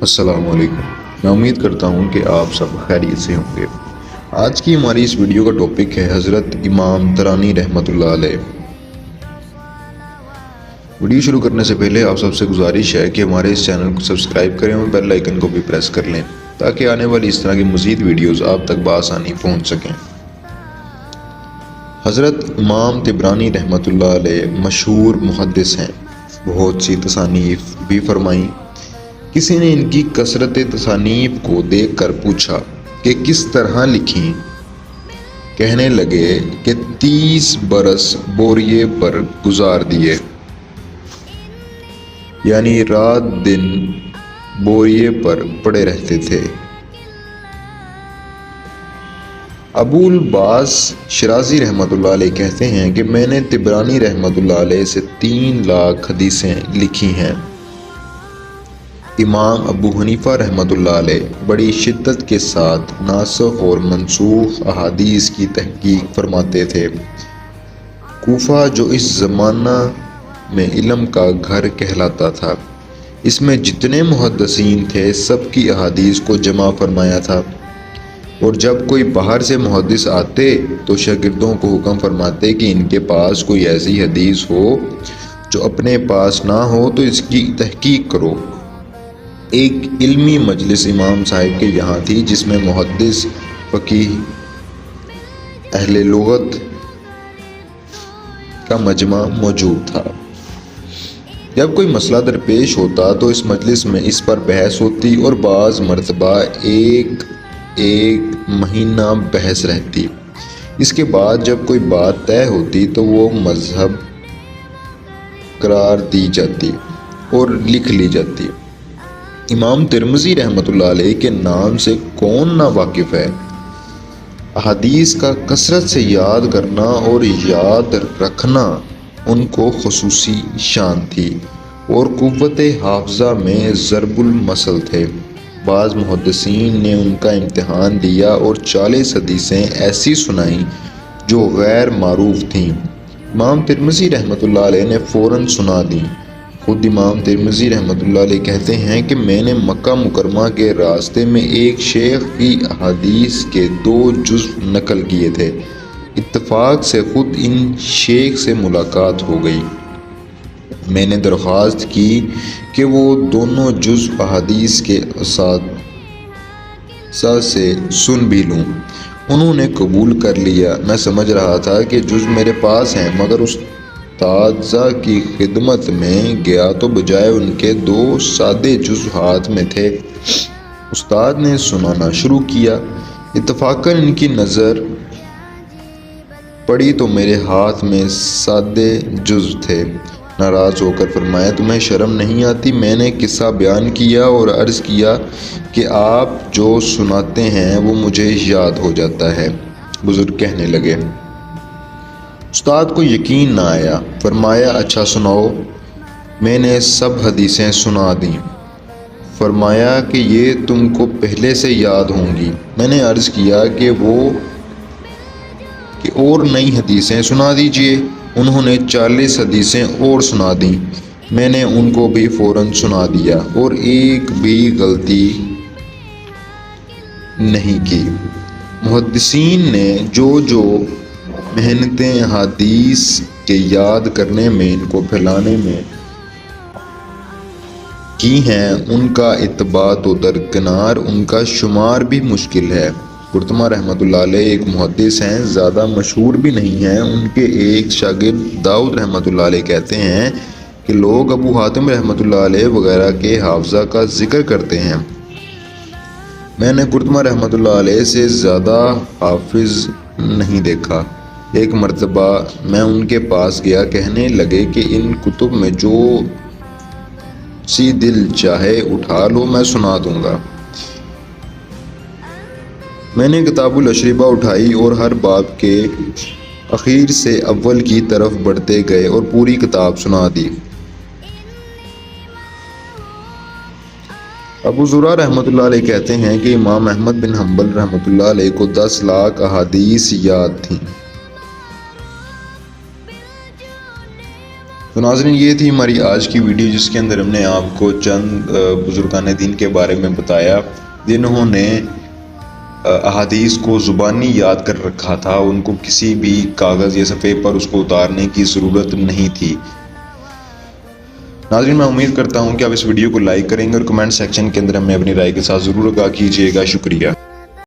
السلام علیکم۔ میں امید کرتا ہوں کہ آپ سب خیریت سے ہوں گے۔ آج کی ہماری اس ویڈیو کا ٹاپک ہے حضرت امام ترانی رحمۃ اللہ علیہ۔ ویڈیو شروع کرنے سے پہلے آپ سب سے گزارش ہے کہ ہمارے اس چینل کو سبسکرائب کریں اور بیل آئیکن کو بھی پریس کر لیں تاکہ آنے والی اس طرح کی مزید ویڈیوز آپ تک بآسانی پہنچ سکیں۔ حضرت امام طبرانی رحمۃ اللہ علیہ مشہور محدث ہیں، بہت سی تصانیف بھی فرمائیں۔ کسی نے ان کی کثرت تصانیف کو دیکھ کر پوچھا کہ کس طرح لکھیں؟ کہنے لگے کہ 30 برس بوریے پر گزار دیے، یعنی رات دن بوریے پر پڑے رہتے تھے۔ ابو العباس شرازی رحمۃ اللہ علیہ کہتے ہیں کہ میں نے طبرانی رحمۃ اللہ علیہ سے 3 لاکھ حدیثیں لکھی ہیں۔ امام ابو حنیفہ رحمۃ اللہ علیہ بڑی شدت کے ساتھ ناسخ اور منسوخ احادیث کی تحقیق فرماتے تھے۔ کوفہ جو اس زمانہ میں علم کا گھر کہلاتا تھا، اس میں جتنے محدثین تھے سب کی احادیث کو جمع فرمایا تھا، اور جب کوئی باہر سے محدث آتے تو شاگردوں کو حکم فرماتے کہ ان کے پاس کوئی ایسی حدیث ہو جو اپنے پاس نہ ہو تو اس کی تحقیق کرو۔ ایک علمی مجلس امام صاحب کے یہاں تھی جس میں محدث، فقیہ، اہل لغت کا مجمع موجود تھا۔ جب کوئی مسئلہ درپیش ہوتا تو اس مجلس میں اس پر بحث ہوتی اور بعض مرتبہ ایک مہینہ بحث رہتی۔ اس کے بعد جب کوئی بات طے ہوتی تو وہ مذہب قرار دی جاتی اور لکھ لی جاتی۔ امام ترمذی رحمۃ اللہ علیہ کے نام سے کون نا واقف ہے؟ احادیث کا کثرت سے یاد کرنا اور یاد رکھنا ان کو خصوصی شان تھی اور قوت حافظہ میں ضرب المثل تھے۔ بعض محدثین نے ان کا امتحان لیا اور 40 حدیثیں ایسی سنائیں جو غیر معروف تھیں۔ امام ترمذی رحمۃ اللہ علیہ نے فوراً سنا دیں۔ خود امام ترمذی رحمۃ اللہ علیہ کہتے ہیں کہ میں نے مکہ مکرمہ کے راستے میں ایک شیخ کی احادیث کے 2 جزو نقل کیے تھے۔ اتفاق سے خود ان شیخ سے ملاقات ہو گئی۔ میں نے درخواست کی کہ وہ دونوں جزو احادیث کے اساتذہ سے سن بھی لوں۔ انہوں نے قبول کر لیا۔ میں سمجھ رہا تھا کہ جزو میرے پاس ہیں، مگر اساتذہ کی خدمت میں گیا تو بجائے ان کے 2 سادے جزو ہاتھ میں تھے۔ استاد نے سنانا شروع کیا۔ اتفاقاً ان کی نظر پڑی تو میرے ہاتھ میں سادے جزو تھے۔ ناراض ہو کر فرمایا، تمہیں شرم نہیں آتی؟ میں نے قصہ بیان کیا اور عرض کیا کہ آپ جو سناتے ہیں وہ مجھے یاد ہو جاتا ہے۔ بزرگ کہنے لگے۔ استاد کو یقین نہ آیا۔ فرمایا، اچھا سناؤ۔ میں نے سب حدیثیں سنا دیں۔ فرمایا کہ یہ تم کو پہلے سے یاد ہوں گی۔ میں نے عرض کیا کہ اور نئی حدیثیں سنا دیجئے۔ انہوں نے 40 حدیثیں اور سنا دیں۔ میں نے ان کو بھی فوراً سنا دیا اور ایک بھی غلطی نہیں کی۔ محدثین نے جو محنتیں حدیث کے یاد کرنے میں، ان کو پھیلانے میں کی ہیں، ان کا اتباع تو درکنار، ان کا شمار بھی مشکل ہے۔ قرطبہ رحمۃ اللہ علیہ ایک محدث ہیں، زیادہ مشہور بھی نہیں ہیں۔ ان کے ایک شاگرد داؤد رحمۃ اللہ علیہ کہتے ہیں کہ لوگ ابو حاتم رحمۃ اللہ علیہ وغیرہ کے حافظہ کا ذکر کرتے ہیں۔ میں نے قرطبہ رحمۃ اللہ علیہ سے زیادہ حافظ نہیں دیکھا۔ ایک مرتبہ میں ان کے پاس گیا، کہنے لگے کہ ان کتب میں جو سی دل چاہے اٹھا لو، میں سنا دوں گا۔ میں نے کتاب الاشربہ اٹھائی اور ہر باب کے اخیر سے اول کی طرف بڑھتے گئے اور پوری کتاب سنا دی۔ ابو زرع رحمۃ اللہ علیہ کہتے ہیں کہ امام احمد بن حنبل رحمۃ اللہ علیہ کو 10 لاکھ احادیث یاد تھیں۔ تو ناظرین یہ تھی ہماری آج کی ویڈیو، جس کے اندر ہم نے آپ کو چند بزرگان دین کے بارے میں بتایا جنہوں نے احادیث کو زبانی یاد کر رکھا تھا، ان کو کسی بھی کاغذ یا صفحے پر اس کو اتارنے کی ضرورت نہیں تھی۔ ناظرین میں امید کرتا ہوں کہ آپ اس ویڈیو کو لائک کریں گے اور کمنٹ سیکشن کے اندر ہمیں اپنی رائے کے ساتھ ضرور آگاہ کیجیے گا۔ شکریہ۔